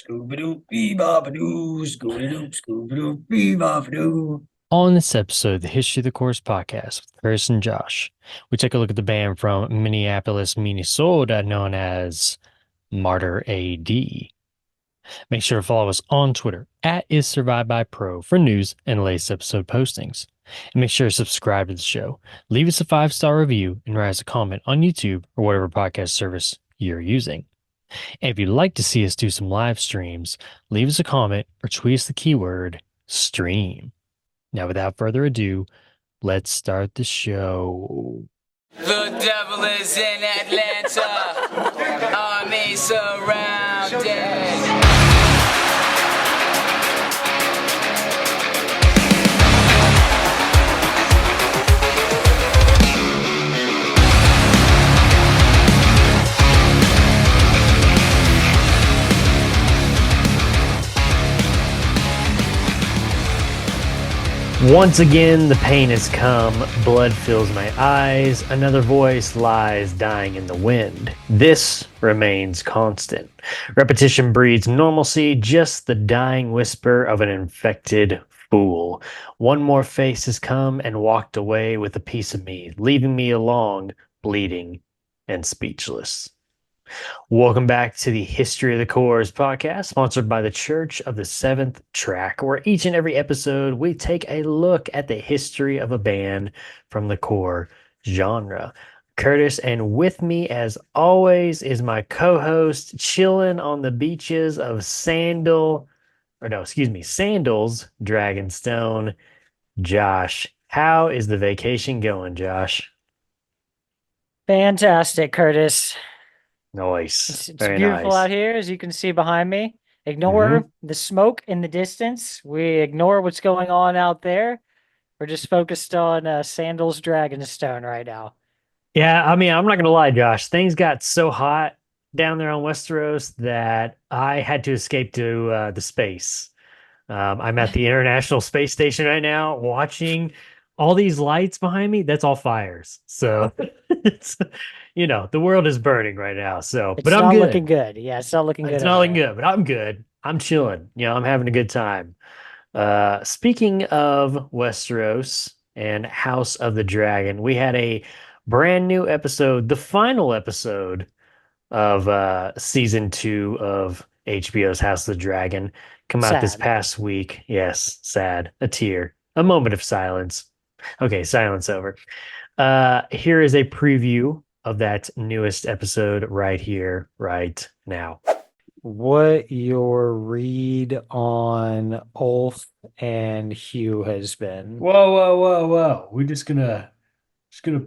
Scooby-Doo, Scooby-Doo, Scooby-Doo. On this episode of the History of the Course podcast with Chris and Josh, we take a look at the band from Minneapolis, Minnesota, known as Martyr A.D. Make sure to follow us on Twitter at IsSurvivedByPro for news and latest episode postings. And make sure to subscribe to the show, leave us a 5-star review, and write us a comment on YouTube or whatever podcast service you're using. And if you'd like to see us do some live streams, leave us a comment or tweet us the keyword stream. Now, without further ado, let's start the show. The devil is in Atlanta. Army surrounded. Once again, the pain has come, blood fills my eyes, another voice lies dying in the wind. This remains constant. Repetition breeds normalcy, just the dying whisper of an infected fool. One more face has come and walked away with a piece of me, leaving me along, bleeding and speechless. Welcome back to the History of the Cores podcast, sponsored by the Church of the Seventh Track, where each and every episode we take a look at the history of a band from the core genre. Curtis, and with me, as always, is my co-host, chilling on the beaches of Sandals, Dragonstone, Josh. How is the vacation going, Josh? Fantastic, Curtis. Nice. It's Very beautiful nice. out here, as you can see behind me. Ignore the smoke in the distance. We ignore what's going on out there. We're just focused on Sandals Dragonstone right now. Yeah, I mean, I'm not gonna lie, Josh. Things got so hot down there on Westeros that I had to escape to the space. I'm at the International Space Station right now, watching all these lights behind me. That's all fires. So it's, the world is burning right now. So, but It's I'm not looking good. good. Yeah, it's not looking good It's over not looking there. good, but I'm good. I'm chilling. I'm having a good time. Speaking of Westeros and House of the Dragon, we had a brand new episode, the final episode of season 2 of HBO's House of the Dragon, come out this Sad. past week. Yes, sad, a tear, a moment of silence. Okay, silence over. Here is a preview of that newest episode right here, right now. What your read on Ulf and Hugh has been? Whoa, whoa, whoa, whoa. We're just gonna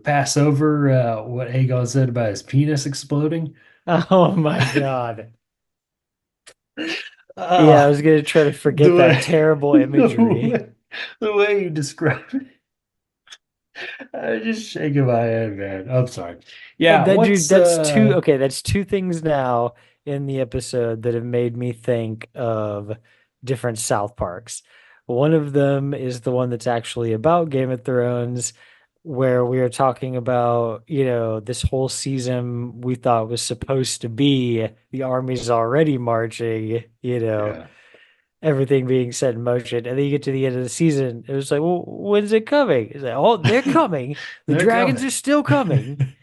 pass over what Aegon said about his penis exploding. Oh my God. Yeah, I Uh was gonna try to the forget that way terrible imagery. the way you describe it. I'm just shaking my head, man. I'm sorry. And Yeah, that dude, what's that's two. Okay, that's two things now in the episode that have made me think of different South Parks. One of them is the one that's actually about Game of Thrones, where we are talking about, this whole season we thought was supposed to be the army's already marching, yeah, everything being set in motion. And then you get to the end of the season, it was like, well, when's it coming? It's like, oh, they're coming. The they're dragons coming. are still coming.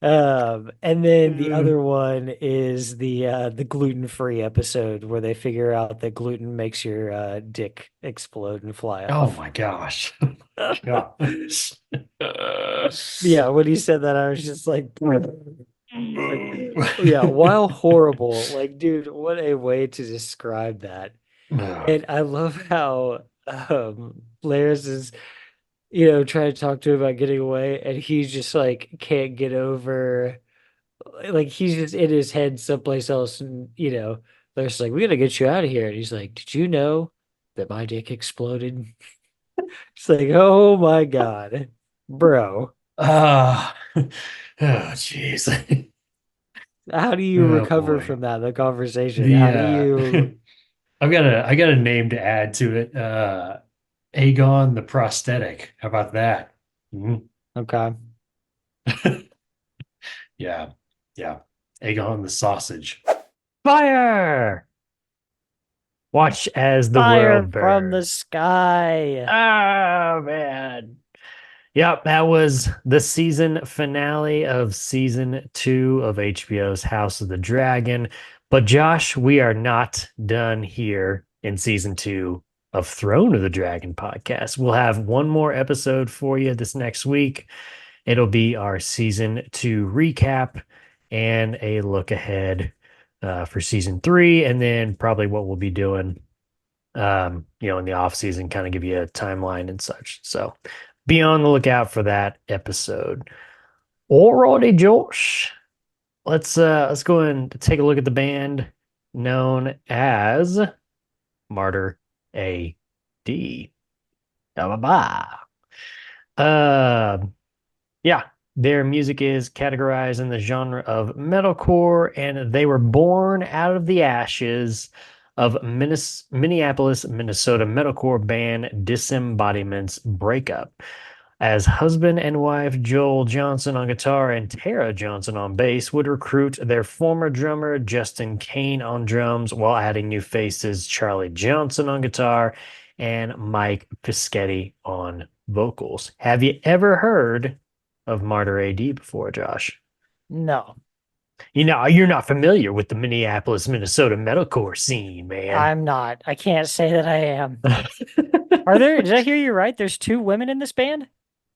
And then the Uh, other one is the gluten-free episode where they figure out that gluten makes your dick explode and fly oh off. my gosh. Gosh. Yeah, when he said that, I was just like, yeah, while horrible, like, dude, what a way to describe that. And I love how Blair's is, trying to talk to him about getting away, and he just like can't get over. Like he's just in his head someplace else, and they're just like, "We gotta get you out of here." And he's like, "Did you know that my dick exploded?" It's like, "Oh my God, bro, Ah, oh, jeez. how do you Oh recover boy. from that? The conversation. The How do you?" I got a name to add to it. Aegon the prosthetic. How about that? Mhm. Okay. Yeah. Yeah. Aegon the sausage. Fire! Watch as the Fire world from the burns. sky. Oh, man. Yep, that was the season finale of season 2 of HBO's House of the Dragon. But Josh, we are not done here in season 2 of Throne of the Dragon podcast. We'll have one more episode for you this next week. It'll be our season 2 recap and a look ahead for season 3, and then probably what we'll be doing in the off season, kind of give you a timeline and such. So be on the lookout for that episode. Alrighty, Josh. Let's go and take a look at the band known as Martyr A.D. Bye-bye. Uh, yeah, their music is categorized in the genre of metalcore, and they were born out of the ashes of Minneapolis, Minnesota metalcore band Disembodiment's breakup. As husband and wife Joel Johnson on guitar and Tara Johnson on bass would recruit their former drummer Justin Kane on drums while adding new faces Charlie Johnson on guitar and Mike Fischetti on vocals. Have you ever heard of Martyr AD before, Josh? No, You're not familiar with the Minneapolis, Minnesota metalcore scene, man. I'm not. I can't say that I am. Did I hear you right? There's two women in this band?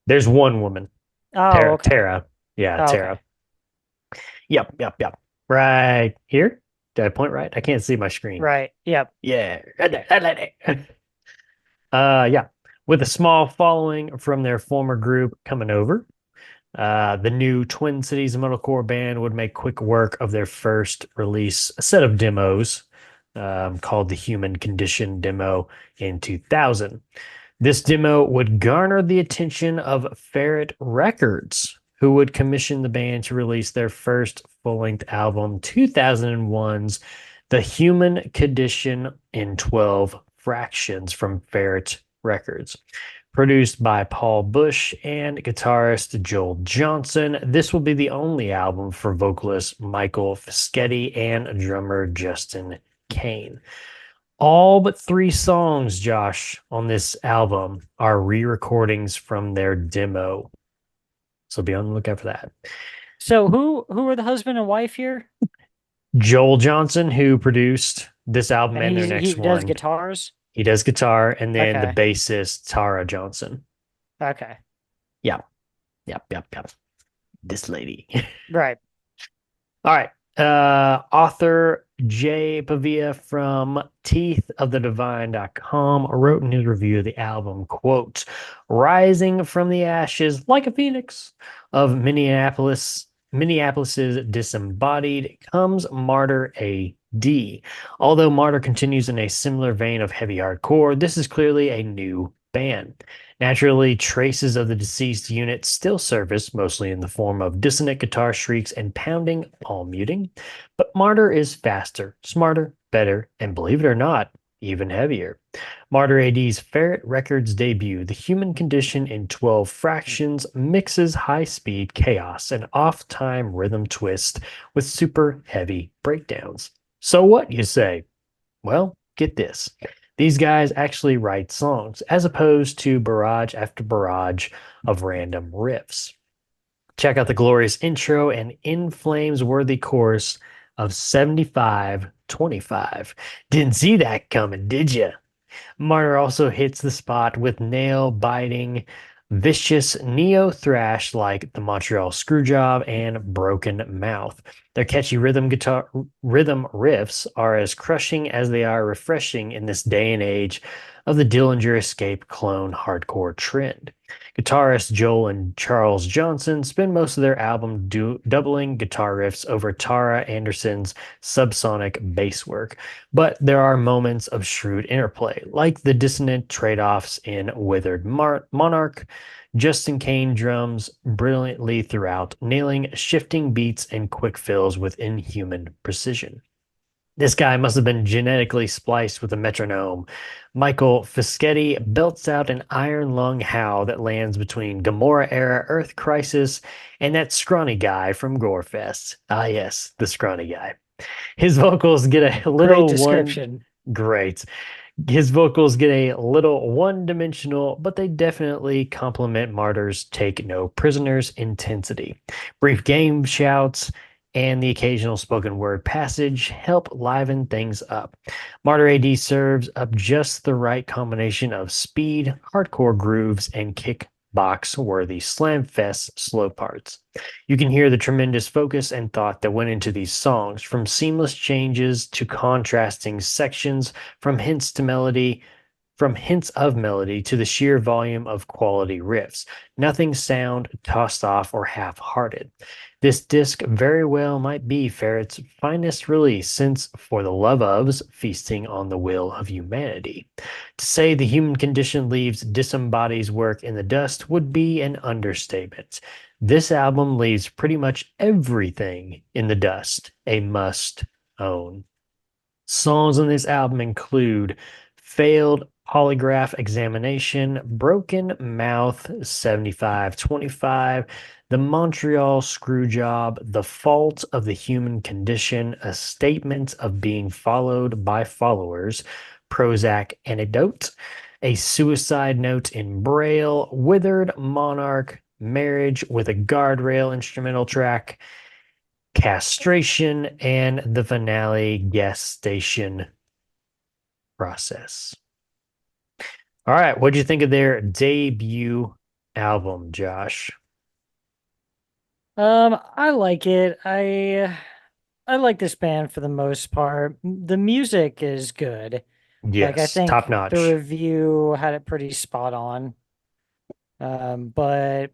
There's one woman, Oh, Tara. okay. Tara. Yeah, Oh, Tara. okay. Yep. Right here. Did I point right? I can't see my screen. Right. Yep. Yeah. Right there. Yeah. With a small following from their former group coming over, the new Twin Cities metalcore band would make quick work of their first release, a set of demos called the Human Condition demo in 2000. This demo would garner the attention of Ferret Records, who would commission the band to release their first full-length album, 2001's The Human Condition in 12 Fractions from Ferret Records. Produced by Paul Bush and guitarist Joel Johnson, this will be the only album for vocalist Michael Fischetti and drummer Justin Kane. All but 3 songs, Josh, on this album are re-recordings from their demo. So be on the lookout for that. So who are the husband and wife here? Joel Johnson, who produced this album And and their he next does one, guitars? he does guitar, and then the Okay. bassist Tara Johnson. Okay. Yep. This lady. Right. All right. Author Jay Pavia from teethofthedivine.com wrote in his review of the album, quote, rising from the ashes like a phoenix of Minneapolis's disembodied comes Martyr A.D. Although Martyr continues in a similar vein of heavy hardcore, this is clearly a new band. Naturally, traces of the deceased unit still surface, mostly in the form of dissonant guitar shrieks and pounding palm muting, but Martyr is faster, smarter, better, and believe it or not, even heavier. Martyr AD's Ferret Records debut, The Human Condition in 12 Fractions, mixes high-speed chaos and off-time rhythm twist with super heavy breakdowns. So what, you say? Well, get this. These guys actually write songs, as opposed to barrage after barrage of random riffs. Check out the glorious intro and In Flames worthy chorus of 7525. Didn't see that coming, did you? Martyr also hits the spot with nail-biting, vicious neo-thrash like the Montreal Screwjob and Broken Mouth. Their catchy rhythm riffs are as crushing as they are refreshing in this day and age of the Dillinger Escape clone hardcore trend. Guitarists Joel and Charles Johnson spend most of their album doubling guitar riffs over Tara Anderson's subsonic bass work, but there are moments of shrewd interplay, like the dissonant trade-offs in Withered Monarch. Justin Kane drums brilliantly throughout, nailing shifting beats and quick fills with inhuman precision. This guy must have been genetically spliced with a metronome. Michael Fischetti belts out an iron lung howl that lands between Gamora-era Earth Crisis and that scrawny guy from Gorefest. Ah, yes, the scrawny guy. His vocals get a Great little one. description. Great. His vocals get a little one-dimensional, but they definitely complement Martyr's Take No Prisoners intensity. Brief game shouts and the occasional spoken word passage help liven things up. Martyr AD serves up just the right combination of speed, hardcore grooves, and kickbox-worthy slam-fest slow parts. You can hear the tremendous focus and thought that went into these songs, from seamless changes to contrasting sections, from hints of melody to the sheer volume of quality riffs. Nothing sound tossed off or half-hearted. This disc very well might be Ferret's finest release since For the Love Of's Feasting on the Will of Humanity. To say the human condition leaves Disembodied's work in the dust would be an understatement. This album leaves pretty much everything in the dust, a must own. Songs on this album include Failed Polygraph Examination, Broken Mouth 7525, The Montreal Screwjob, The Fault of the Human Condition, A Statement of Being Followed by Followers, Prozac Antidote, A Suicide Note in Braille, Withered Monarch, Marriage with a Guardrail instrumental track, Castration, and the finale Gas Station Process. All right, what'd you think of their debut album, Josh? I like it. I like this band for the most part. The music is good. Like I Yes, top think the notch. review had it pretty spot on. But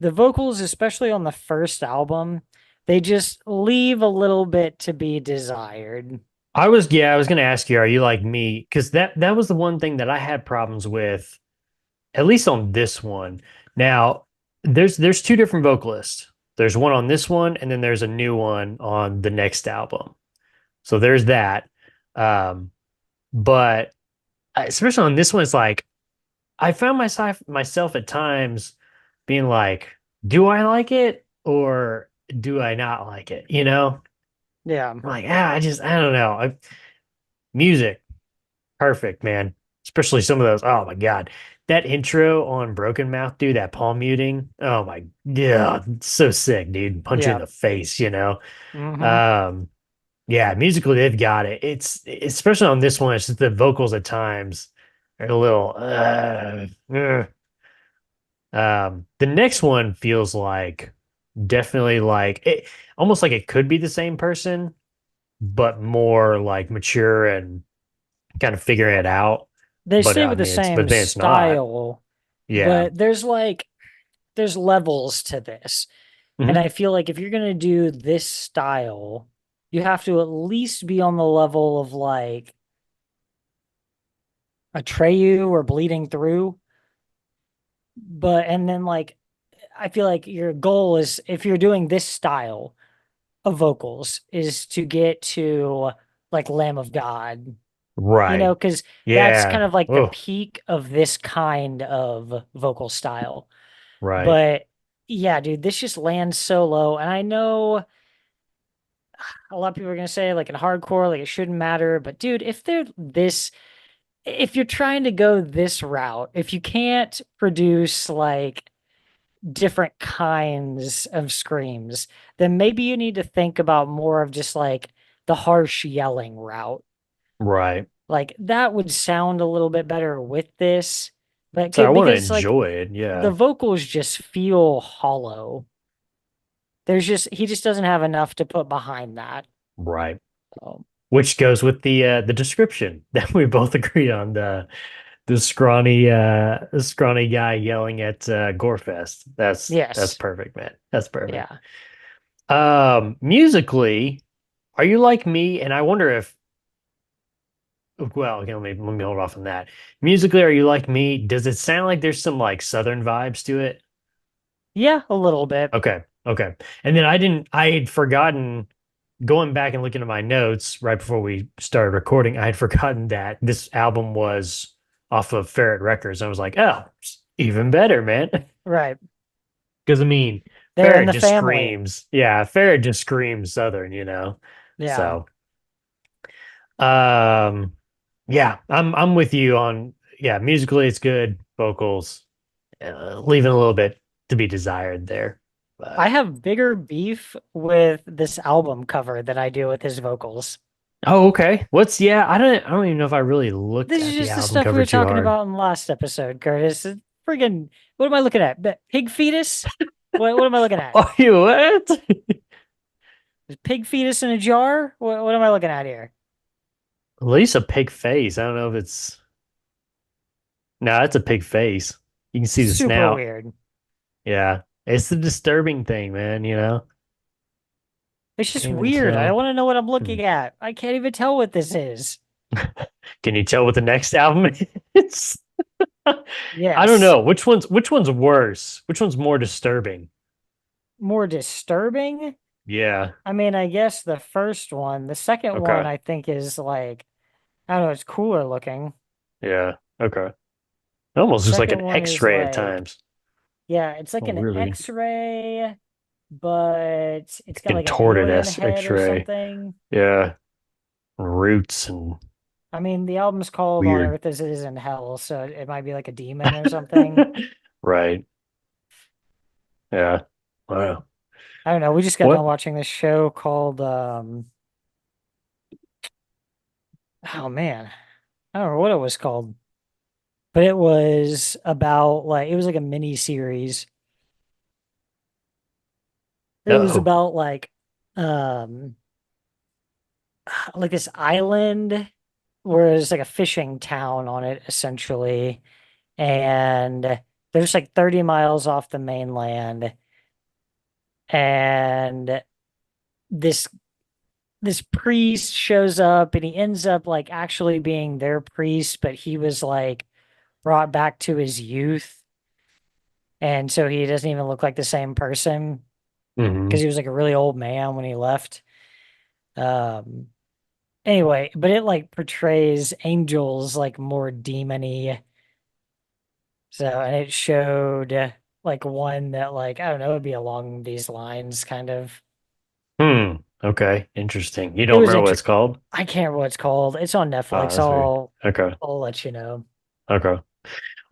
the vocals, especially on the first album, they just leave a little bit to be desired. I was gonna ask you, are you like me? Because that was the one thing that I had problems with, at least on this one. Now, there's two different vocalists. There's one on this one, and then there's a new one on the next album. So there's that. Um, but especially on this one, it's like I found myself at times being like, do I like it or do I not like it? You know? Yeah. I'm like, I don't know. Music, perfect, man. Especially some of those. Oh my God. That intro on Broken Mouth, dude, that palm muting. Oh my, yeah, it's so sick, dude. Punch you in Yeah. the face, you know? Hmm. Um, yeah, musically they've got it. It's especially on this one, it's just the vocals at times are a little the next one feels like definitely like it almost like it could be the same person, but more like mature and kind of figuring it out. They But stay I with the mean it's same but then it's not. style, Yeah. but there's levels to this. And Hmm. I feel like if you're gonna do this style, you have to at least be on the level of like Atreyu or Bleeding Through. But and then like I feel like your goal is if you're doing this style of vocals is to get to like Lamb of God, Right. because that's kind Yeah. of like the Oh, peak of this kind of vocal style. right. But yeah, dude, this just lands so low. And I know a lot of people are gonna say like in hardcore, like it shouldn't matter. But dude, if you're trying to go this route, if you can't produce like different kinds of screams, then maybe you need to think about more of just like the harsh yelling route. Right. Like that would sound a little bit better with this, but So I want to because like enjoy it. the Yeah. vocals just feel hollow. He just doesn't have enough to put behind that. Right. So, Which goes with the description that we both agreed on, the scrawny guy yelling at Gorefest. That's yes. perfect, man. That's perfect. Yeah. Musically, are you like me? And I wonder if, well, okay, let me hold off on that. Musically, are you like me? Does it sound like there's some like Southern vibes to it? Yeah, a little bit. Okay, okay. And then I had forgotten, going back and looking at my notes right before we started recording, I had forgotten that this album was off of Ferret Records. I was like, oh, even better, man. Right. Because I mean, They're in Ferret the just family. screams, yeah, Ferret just screams Southern, you know. Yeah. So, Um, yeah, I'm with you on yeah, musically it's good, vocals leaving a little bit to be desired there. I But have bigger beef with this album cover than I do with his vocals. oh, okay. What's yeah, I don't even know if I really looked This is at the just the album stuff we cover were too talking hard. about in the last episode, Curtis. Friggin', what am I looking at? Pig fetus? What am I looking at? Oh, you what? Is pig fetus in a jar? What am I looking at here? At least a pig face. I don't know if it's no, it's a pig face. You can see the Super snout. weird. Yeah. It's the disturbing thing, man, you know? It's Can't just even weird. I tell. want to know what I'm Hmm. looking at. I can't even tell what this is. Can you tell what the next album is? I don't Yes. know. Which one's worse? Which one's more disturbing? More disturbing? Yeah. I mean, I guess the first one. The second one, Okay. I think, is like, I don't know, it's cooler looking. Yeah. Okay. It almost looks like Second an one is X-ray at like, times. yeah, it's like Oh, an really? X-ray, but it's got like an Contorted alien S head or X-ray. something. Yeah. Roots and I mean, the album's called On weird. Earth as It Is in Hell, so it might be like a demon or something. Right. Yeah. Wow. I don't know. We just got done What? watching this show called oh man, I don't know what it was called, but it was about like it was like a mini series. It was Oh. about um like this island where there's like a fishing town on it essentially, and they're just like 30 miles off the mainland, and this this priest shows up and he ends up like actually being their priest, but he was like brought back to his youth. And so he doesn't even look like the same person because Hmm. he was like a really old man when he left. Um, anyway, but it like portrays angels like more demony. So, and it showed like one that like, I don't know, it'd be along these lines kind of. Hmm. Okay. Interesting. You It don't was remember what it's interesting. called? I can't remember what it's called. It's on Oh, Netflix. that's weird. Okay. I'll let you know. Okay.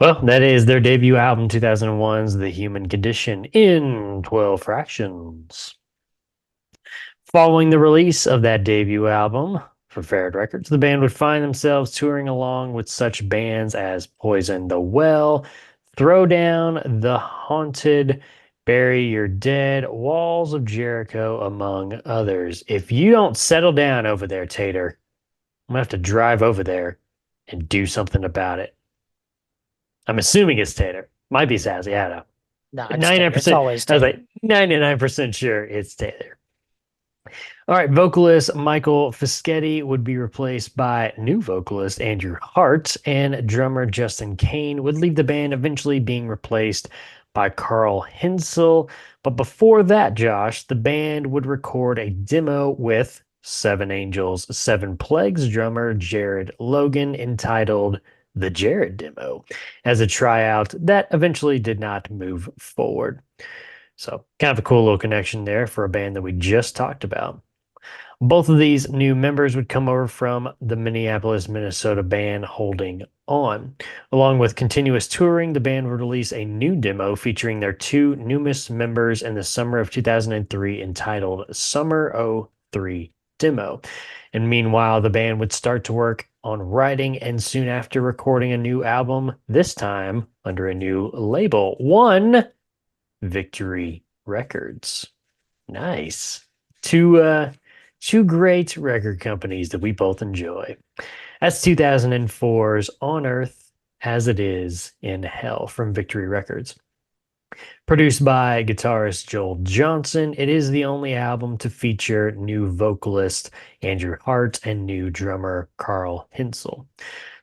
Well, that is their debut album, 2001's The Human Condition in 12 fractions. Following the release of that debut album for Ferret Records, the band would find themselves touring along with such bands as Poison the Well, Throwdown, The Haunted, Bury Your Dead, Walls of Jericho, among others. If you don't settle down over there, Tater, I'm gonna have to drive over there and do something about it. I'm assuming it's Tater. Might be Sassy. I don't know. No, it's Tater. It's 99%. always I was Tater. like 99% sure it's Tater. All right, vocalist Michael Fischetti would be replaced by new vocalist Andrew Hart, and drummer Justin Kane would leave the band, eventually being replaced by Carl Hensel. But before that, Josh, the band would record a demo with Seven Angels, Seven Plagues drummer Jared Logan entitled The Jared Demo as a tryout that eventually did not move forward. So, kind of a cool little connection there for a band that we just talked about. Both of these new members would come over from the Minneapolis, Minnesota band Holding On. Along with continuous touring, the band would release a new demo featuring their two newest members in the summer of 2003 entitled Summer '03 Demo. And meanwhile, the band would start to work on writing and soon after recording a new album, this time under a new label, One Victory Records. Nice. Two two great record companies that we both enjoy. That's 2004's On Earth as It Is in Hell from Victory Records. Produced by guitarist Joel Johnson, it is the only album to feature new vocalist Andrew Hart and new drummer Carl Hensel.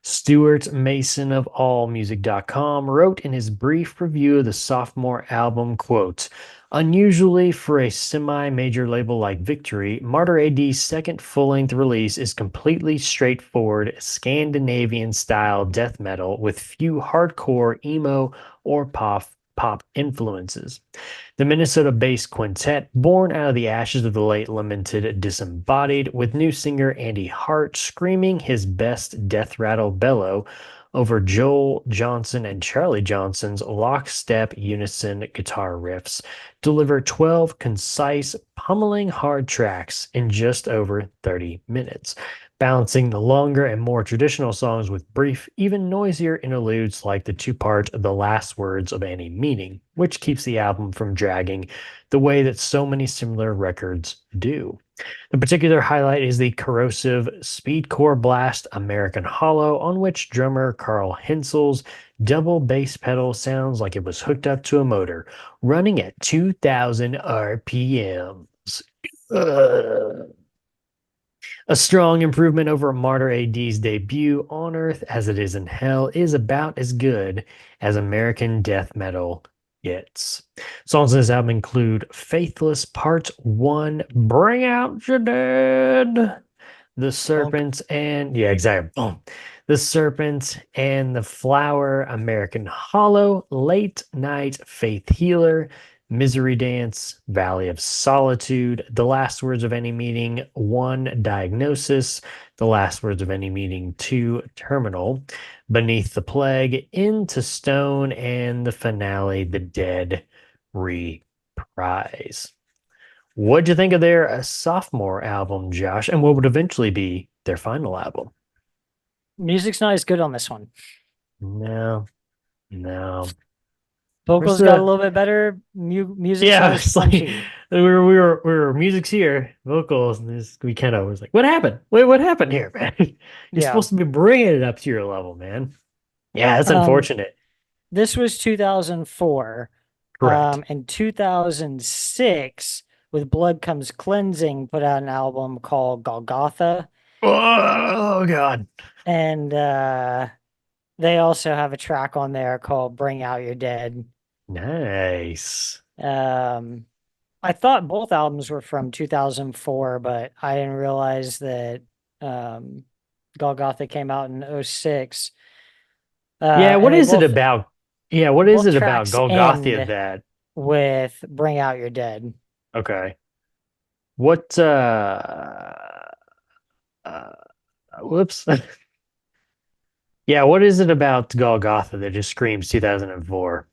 Stuart Mason of AllMusic.com wrote in his brief review of the sophomore album, quote, unusually for a semi-major label like Victory, Martyr A.D.'s second full-length release is completely straightforward Scandinavian-style death metal with few hardcore, emo, or pop influences. The Minnesota-based quintet, born out of the ashes of the late lamented Disembodied, with new singer Andy Hart screaming his best death rattle bellow over Joel Johnson and Charlie Johnson's lockstep unison guitar riffs, deliver 12 concise, pummeling hard tracks in just over 30 minutes, balancing the longer and more traditional songs with brief, even noisier interludes like the two-part The Last Words of Any Meaning, which keeps the album from dragging the way that so many similar records do. The particular highlight is the corrosive speedcore blast American Hollow, on which drummer Carl Hensel's double bass pedal sounds like it was hooked up to a motor, running at 2,000 RPMs. A strong improvement over Martyr A.D.'s debut on Earth as It Is in Hell is about as good as American death metal gets. Songs in this album include Faithless Part 1, Bring Out Your Dead, The Bonk. Serpent, and yeah, exactly. Boom. The Serpent and the Flower, American Hollow, Late Night Faith Healer, Misery Dance, Valley of Solitude, The Last Words of Any Meaning, 1, Diagnosis, The Last Words of Any Meaning, 2, Terminal, Beneath the Plague, Into Stone, and the finale, The Dead Reprise. What'd you think of their sophomore album, Josh, and what would eventually be their final album? Music's not as good on this one. No, no. Where's Vocals got a the little bit better. Music's Yeah, not as it's like punchy. we were music's here, vocals, and this we kind of was like, what happened? Wait, what happened here, man? You're Yeah. supposed to be bringing it up to your level, man. Yeah, that's Um, unfortunate. this was 2004. Correct. In 2006, with Blood Comes Cleansing, put out an album called Golgotha. Oh God. And they also have a track on there called Bring Out Your Dead. Nice. Um, I thought both albums were from 2004, but I didn't realize that um, Golgotha came out in '06. Yeah, what And is it about? Yeah, what is both it about tracks Golgotha end that with Bring Out Your Dead. okay. What uh whoops. Yeah, what is it about Golgotha that just screams 2004?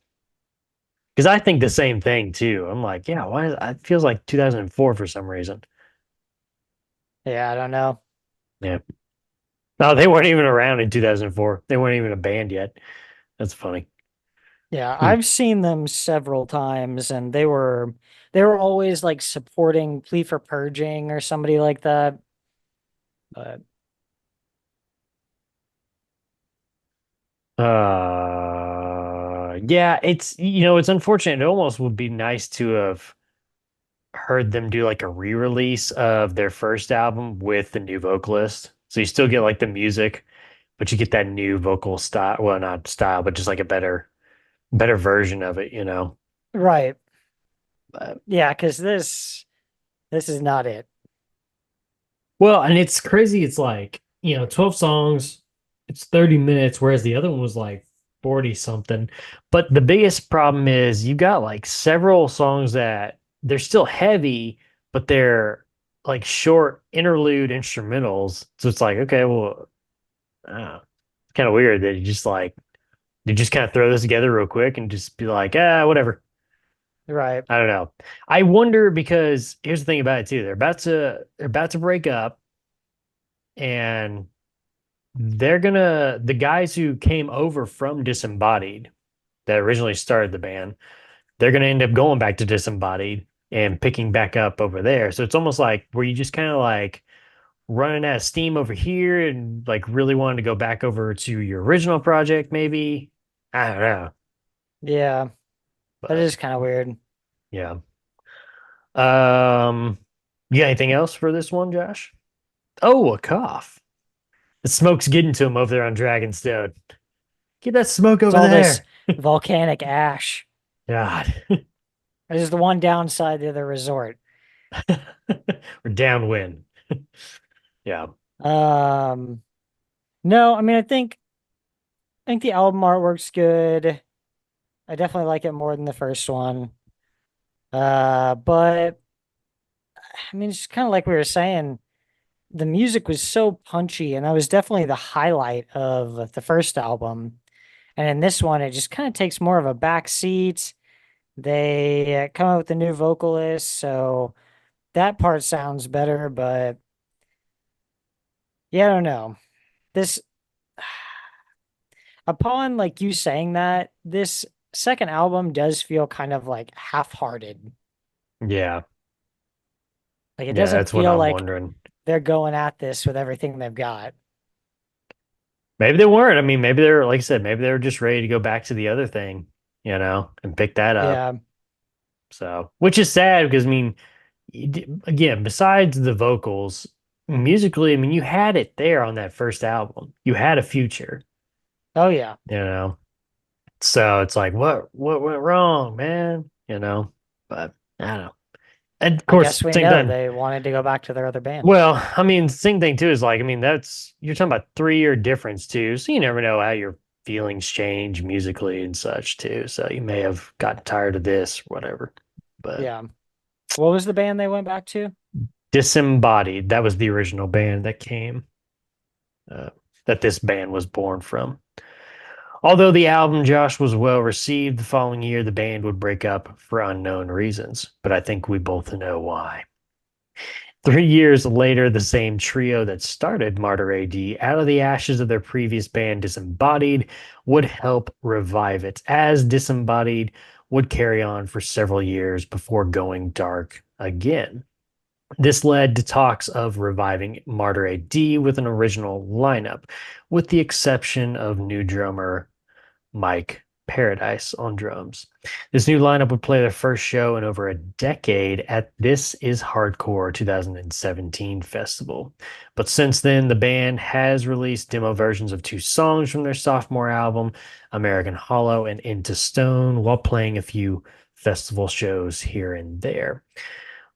Because I think the same thing too. I'm like, yeah, why? It feels like 2004 for some reason. Yeah, I don't know. Yeah. No, they weren't even around in 2004. They weren't even a band yet. That's funny. Yeah, Hmm. I've seen them several times and they were always like supporting Plea for Purging or somebody like that. But Yeah, it's unfortunate. It almost would be nice to have heard them do like a re-release of their first album with the new vocalist. So you still get like the music, but you get that new vocal style. Well, not style, but just like a better version of it, you know. right. But, Yeah, because this is not it. Well, and it's crazy. It's like, 12 songs, it's 30 minutes, whereas the other one was like 40 something. but the biggest problem is you got like several songs that they're still heavy, but they're like short interlude instrumentals. So it's like, okay, well, it's kind of weird that you just kind of throw this together real quick and just be like, whatever. Right. I don't know. I wonder because here's the thing about it too. They're about to break up and the guys who came over from Disembodied that originally started the band, they're gonna end up going back to Disembodied and picking back up over there. So it's almost like where you just kind of like running out of steam over here and like really wanting to go back over to your original project, maybe. I don't know. Yeah, that But is kind of weird. yeah. Um, you got anything else for this one, Josh? Oh, a cough. The smoke's getting to him over there on Dragonstone. Get that smoke It's over all this there. volcanic ash. God. This is the one downside of the resort. We're downwind. Yeah. Um, no, I mean, I think the album artwork's good. I definitely like it more than the first one. But I mean, it's kind of like we were saying, the music was so punchy, and that was definitely the highlight of the first album. And in this one, it just kind of takes more of a back seat. They come up with a new vocalist, so that part sounds better. But yeah, I don't know. This, upon like you saying that, this second album does feel kind of like half-hearted. Yeah. Like it Yeah, doesn't that's what feel I'm like wondering. they're going at this with everything they've got. Maybe they weren't. I mean, maybe they're, like I said, maybe they were just ready to go back to the other thing, and pick that up. Yeah. So, which is sad because, I mean, again, besides the vocals, musically, I mean, you had it there on that first album. You had a future, Oh yeah. you know. So it's like, what went wrong, man? But I don't know. And of I course, guess we same know thing. they wanted to go back to their other band. Well, I mean, same thing too is like, I mean, that's you're talking about 3 year difference too. So you never know how your feelings change musically and such too. So you may have gotten tired of this, whatever. But Yeah. What was the band they went back to? Disembodied, that was the original band that came, uh, that this band was born from. Although the album Josh was well received, the following year the band would break up for unknown reasons. But I think we both know why. 3 years later, the same trio that started Martyr A.D. out of the ashes of their previous band, Disembodied, would help revive it, as Disembodied would carry on for several years before going dark again. This led to talks of reviving Martyr A.D. with an original lineup, with the exception of new drummer Mike Paradise on drums. This new lineup would play their first show in over a decade at This Is Hardcore 2017 festival. But since then, the band has released demo versions of 2 songs from their sophomore album, American Hollow and Into Stone, while playing a few festival shows here and there.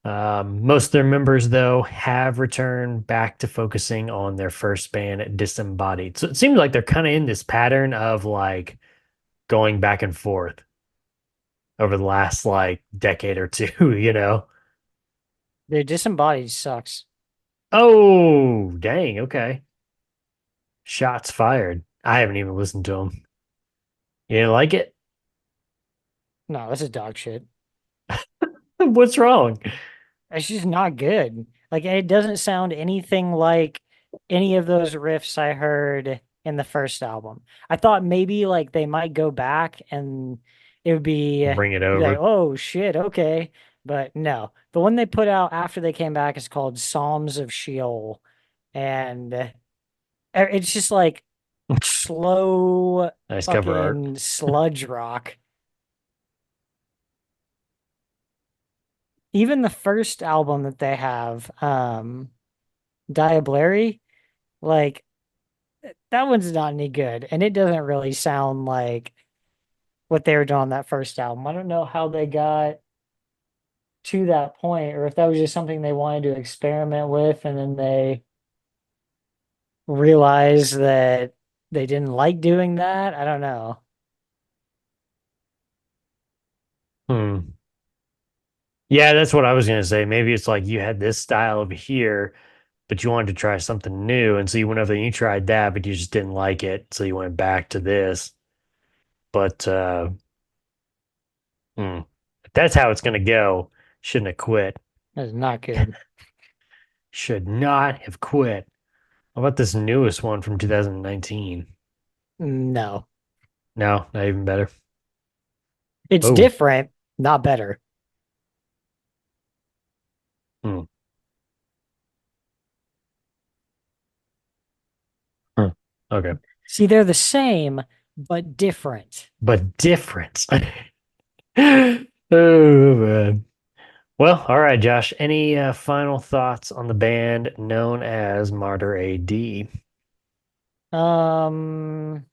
Most of their members, though, have returned back to focusing on their first band, Disembodied. So it seems like they're kind of in this pattern of like going back and forth over the last like decade or two, you know? Their Disembodied sucks. Oh, dang. Okay. Shots fired. I haven't even listened to them. You didn't like it? No, this is dog shit. What's wrong? It's just not good. Like it doesn't sound anything like any of those riffs I heard in the first album. I thought maybe like they might go back and it would Bring it be like, over. oh shit, okay. But no. The one they put out after they came back is called Psalms of Sheol. And it's just like slow Nice cover art. fucking sludge rock. Even the first album that they have, Diablary, like that one's not any good, and it doesn't really sound like what they were doing on that first album. I don't know how they got to that point, or if that was just something they wanted to experiment with, and then they realized that they didn't like doing that. I don't know. Hmm. Yeah, that's what I was gonna say. Maybe it's like you had this style over here, but you wanted to try something new, and so you went over and you tried that, but you just didn't like it, so you went back to this. But if that's how it's gonna go, shouldn't have quit. That's not good. Should not have quit. How about this newest one from 2019? No, No, not even better. it's Oh, different, not better. hmm. Huh. Okay, See, they're the same, but different. but different. Oh man. Well, all right, Josh. Any final thoughts on the band known as Martyr A.D.? Um,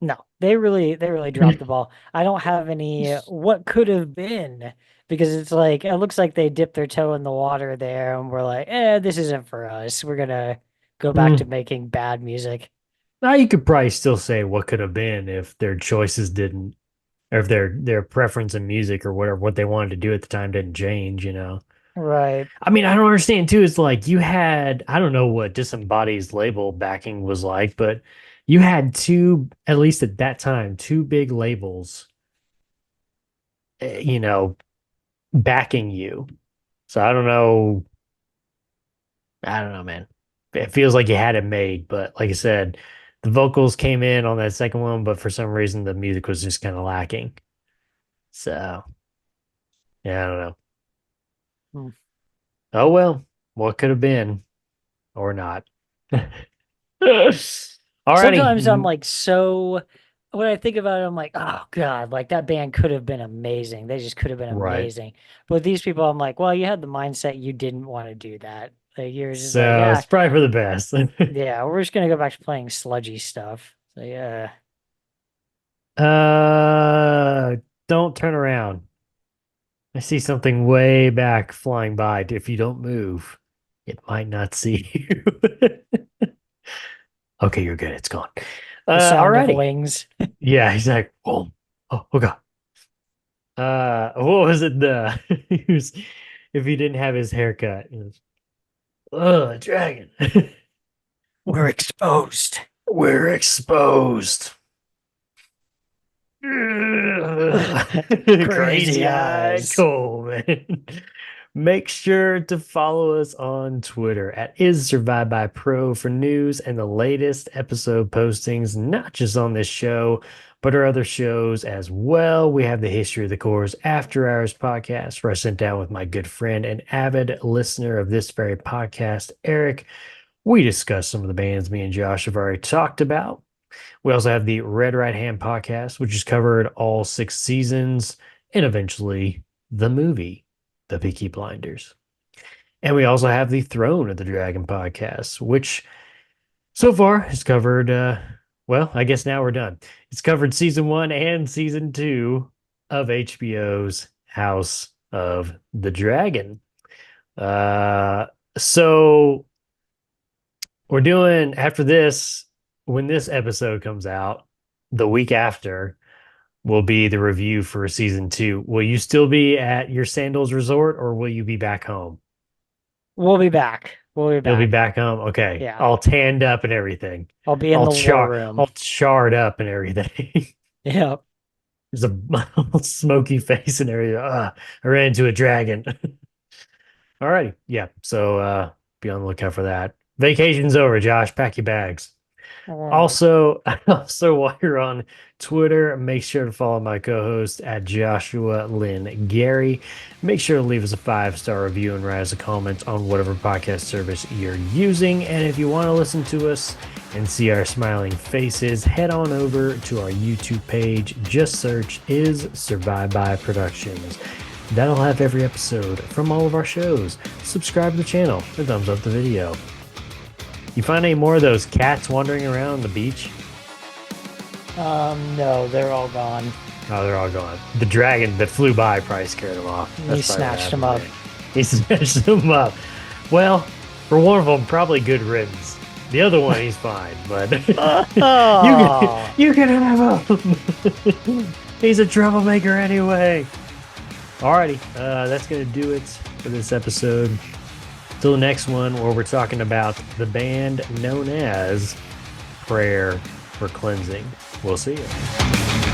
No, they really dropped the ball. I don't have any what could have been because it's like it looks like they dipped their toe in the water there and we're like, this isn't for us. We're gonna go back to Hmm. making bad music. Now you could probably still say what could have been if their choices didn't. or if their preference in music or whatever what they wanted to do at the time didn't change, you know. Right. I mean, I don't understand too. It's like you had, I don't know what Disembody's label backing was like, but you had two, at least at that time, two big labels, you know, backing you. So I don't know. I don't know, man. It feels like you had it made, but like I said, the vocals came in on that second one, but for some reason the music was just kind of lacking. So yeah, I don't know. Hmm. Oh well, what could have been or not. Sometimes I'm Alrighty. like so when I think about it, I'm like, oh God, like that band could have been amazing. They just could have been Right. amazing. But with these people, I'm like, well, you had the mindset you didn't want to do that. Like you're just like, So yeah, it's probably for the best. yeah, we're just gonna go back to playing sludgy stuff. So yeah. uh, don't turn around. I see something way back flying by. If you don't move, it might not see you. Okay, you're good. It's gone. The sound of Alrighty. wings. Yeah, he's like, oh, oh God. What was it? He was, if he didn't have his haircut, he was, oh, dragon. We're exposed. We're exposed. Crazy Crazy-eyed eyes. Cole, man. Make sure to follow us on Twitter at @IsSurvivedByPro for news and the latest episode postings, not just on this show, but our other shows as well. We have the History of the Cores After Hours podcast, where I sit down with my good friend and avid listener of this very podcast, Eric. We discuss some of the bands me and Josh have already talked about. We also have the Red Right Hand podcast, which has covered all 6 seasons and eventually the movie, The Peaky Blinders. And we also have the Throne of the Dragon podcast, which so far has covered, well, I guess now we're done. It's covered season 1 and season 2 of HBO's House of the Dragon. Uh, so we're doing after this, when this episode comes out, the week after will be the review for season 2. Will you still be at your Sandals Resort or will you be back home? We'll be back. We'll be You'll be back. back home. Okay. Yeah. All tanned up and everything. I'll be in the war room. All charred up and everything. Yep. There's a smoky face and everything. I ran into a dragon. All righty. Yeah. So be on the lookout for that. Vacation's over, Josh. Pack your bags. Oh. Also, while you're on Twitter, make sure to follow my co-host at Joshua Lynn Gary. Make sure to leave us a 5-star review and write us a comment on whatever podcast service you're using. And if you want to listen to us and see our smiling faces, head on over to our YouTube page. Just search Is Survived by Productions. That'll have every episode from all of our shows. Subscribe to the channel and thumbs up the video. You find any more of those cats wandering around the beach? No, they're all gone. Oh, they're all gone. The dragon that flew by probably scared them off. He That's probably what snatched them happened up. there. He snatched them up. Well, for one of them, probably good riddance. The other one, he's fine, but Oh. you can have him. He's a troublemaker anyway. Alrighty, that's gonna do it for this episode. Till the next one, where we're talking about the band known as Prayer for Cleansing. We'll see you.